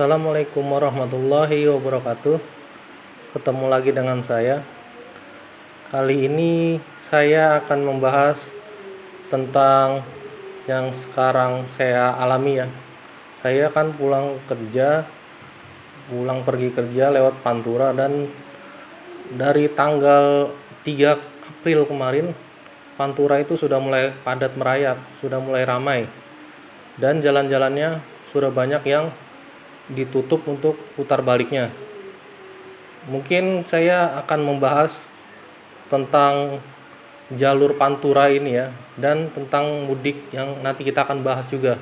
Assalamualaikum warahmatullahi wabarakatuh. Ketemu lagi dengan saya. Kali ini saya akan membahas tentang yang sekarang saya alami ya. Saya kan pulang pergi kerja lewat Pantura, dan dari tanggal 3 April kemarin Pantura itu sudah mulai padat merayap, sudah mulai ramai, dan jalan-jalannya sudah banyak yang ditutup untuk putar baliknya. Mungkin saya akan membahas tentang jalur Pantura ini ya, dan tentang mudik yang nanti kita akan bahas juga.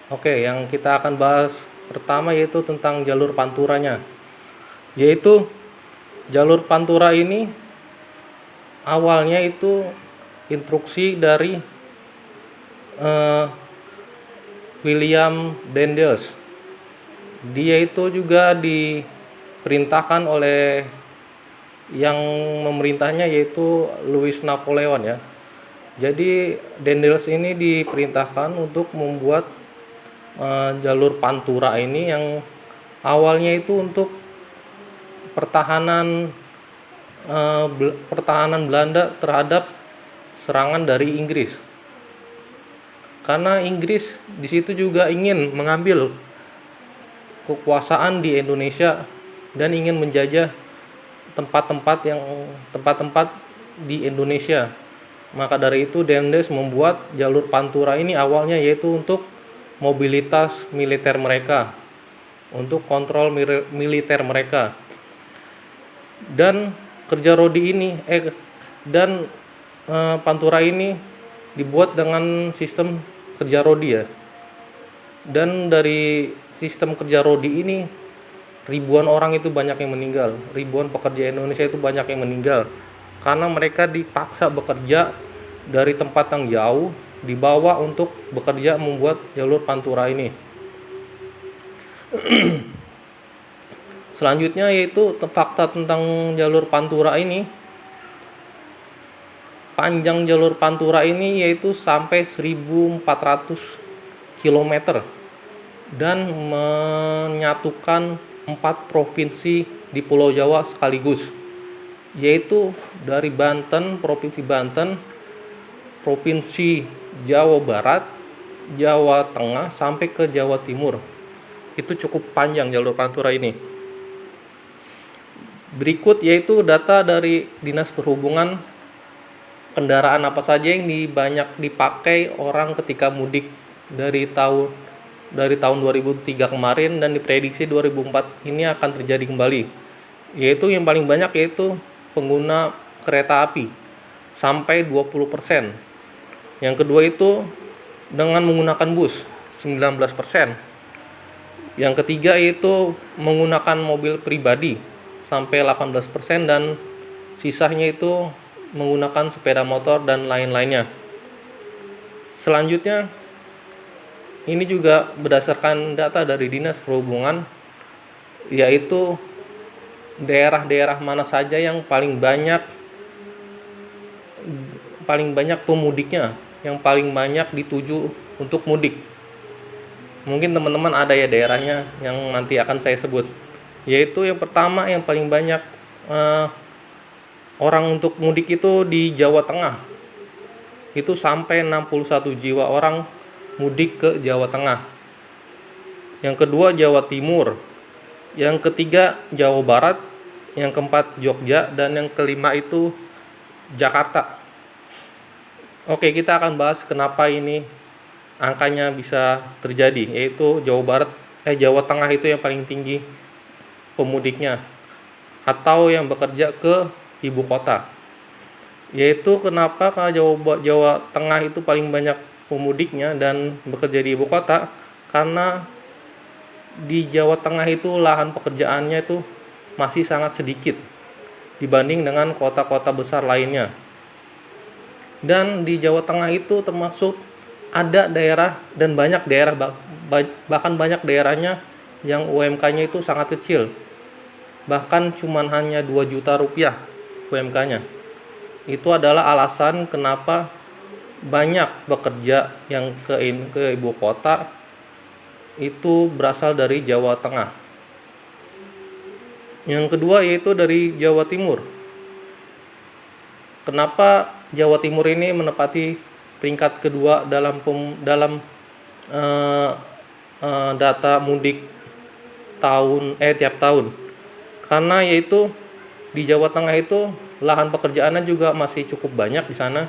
Oke, yang kita akan bahas pertama yaitu tentang jalur Panturanya. Yaitu jalur Pantura ini awalnya itu instruksi dari William Daendels. Dia itu juga diperintahkan oleh yang memerintahnya, yaitu Louis Napoleon ya. Jadi Daendels ini diperintahkan untuk membuat jalur Pantura ini, yang awalnya itu untuk pertahanan Belanda terhadap serangan dari Inggris. Karena Inggris di situ juga ingin mengambil kekuasaan di Indonesia dan ingin menjajah tempat-tempat di Indonesia. Maka dari itu Daendels membuat jalur Pantura ini awalnya yaitu untuk mobilitas militer mereka, untuk kontrol militer mereka. Dan Pantura ini dibuat dengan sistem kerja rodi ya. Dan dari sistem kerja rodi ini ribuan orang itu banyak yang meninggal, ribuan pekerja Indonesia itu banyak yang meninggal karena mereka dipaksa bekerja dari tempat yang jauh, dibawa untuk bekerja membuat jalur Pantura ini. Selanjutnya yaitu fakta tentang jalur Pantura ini. Panjang jalur Pantura ini yaitu sampai 1.400 km dan menyatukan 4 provinsi di Pulau Jawa sekaligus, yaitu dari Provinsi Banten, Provinsi Jawa Barat, Jawa Tengah sampai ke Jawa Timur. Itu cukup panjang jalur Pantura ini. Berikut yaitu data dari Dinas Perhubungan, kendaraan apa saja yang banyak dipakai orang ketika mudik dari tahun 2003 kemarin, dan diprediksi 2004 ini akan terjadi kembali. Yaitu yang paling banyak yaitu pengguna kereta api sampai 20%. Yang kedua itu dengan menggunakan bus 19%. Yang ketiga yaitu menggunakan mobil pribadi sampai 18%, dan sisanya itu menggunakan sepeda motor dan lain-lainnya. Selanjutnya ini juga berdasarkan data dari Dinas Perhubungan, yaitu daerah-daerah mana saja yang paling banyak pemudiknya, yang paling banyak dituju untuk mudik. Mungkin teman-teman ada ya daerahnya yang nanti akan saya sebut. Yaitu yang pertama, yang paling banyak orang untuk mudik itu di Jawa Tengah. Itu sampai 61 jiwa orang mudik ke Jawa Tengah. Yang kedua Jawa Timur. Yang ketiga Jawa Barat. Yang keempat Jogja, dan yang kelima itu Jakarta. Oke, kita akan bahas kenapa ini angkanya bisa terjadi, yaitu Jawa Tengah itu yang paling tinggi pemudiknya, atau yang bekerja ke ibu kota. Yaitu kenapa? Karena Jawa Tengah itu paling banyak pemudiknya dan bekerja di ibu kota, karena di Jawa Tengah itu lahan pekerjaannya itu masih sangat sedikit dibanding dengan kota-kota besar lainnya. Dan di Jawa Tengah itu termasuk ada daerah dan banyak daerah, bahkan banyak daerahnya yang UMK-nya itu sangat kecil, bahkan cuman hanya 2 juta rupiah UMK-nya. Itu adalah alasan kenapa banyak bekerja yang ke ibu kota itu berasal dari Jawa Tengah. Yang kedua yaitu dari Jawa Timur. Kenapa Jawa Timur ini menempati peringkat kedua dalam eh, data mudik tiap tahun? Karena yaitu di Jawa Tengah itu lahan pekerjaannya juga masih cukup banyak di sana.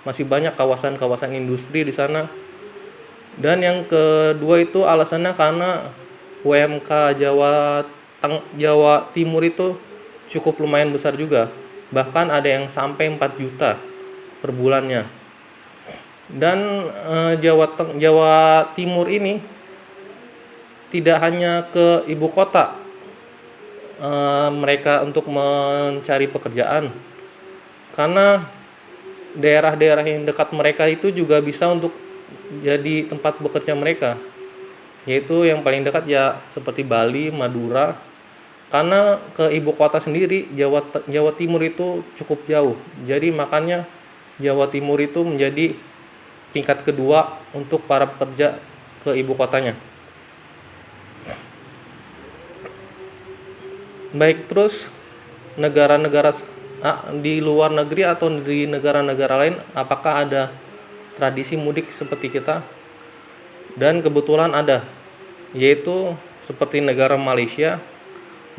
Masih banyak kawasan-kawasan industri di sana. Dan yang kedua itu alasannya karena UMK Jawa Timur itu cukup lumayan besar juga. Bahkan ada yang sampai 4 juta per bulannya. Dan Jawa Timur ini tidak hanya ke ibu kota mereka untuk mencari pekerjaan. Karena daerah-daerah yang dekat mereka itu juga bisa untuk jadi tempat bekerja mereka, yaitu yang paling dekat ya seperti Bali, Madura. Karena ke ibu kota sendiri Jawa Timur itu cukup jauh, jadi makanya Jawa Timur itu menjadi tingkat kedua untuk para pekerja ke ibu kotanya. Baik, terus negara-negara di luar negeri atau di negara-negara lain, apakah ada tradisi mudik seperti kita? Dan kebetulan ada, yaitu seperti negara Malaysia,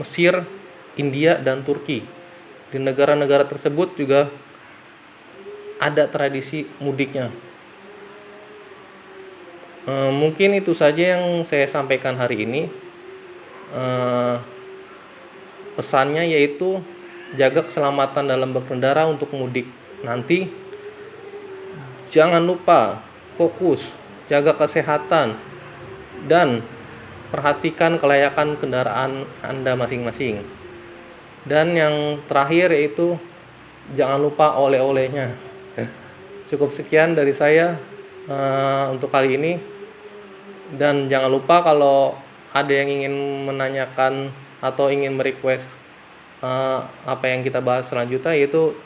Mesir, India, dan Turki. Di negara-negara tersebut juga ada tradisi mudiknya. Mungkin itu saja yang saya sampaikan hari ini. Pesannya yaitu jaga keselamatan dalam berkendara untuk mudik nanti. Jangan lupa fokus, jaga kesehatan, dan perhatikan kelayakan kendaraan Anda masing-masing. Dan yang terakhir yaitu jangan lupa oleh-olehnya. Cukup sekian dari saya untuk kali ini. Dan jangan lupa kalau ada yang ingin menanyakan atau ingin merequest apa yang kita bahas selanjutnya, yaitu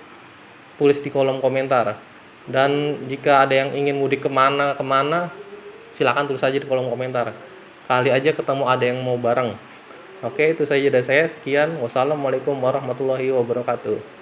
tulis di kolom komentar. Dan jika ada yang ingin mudik kemana, silakan tulis saja di kolom komentar. Kali aja ketemu ada yang mau bareng. Oke, itu saja dari saya. Sekian. Wassalamualaikum warahmatullahi wabarakatuh.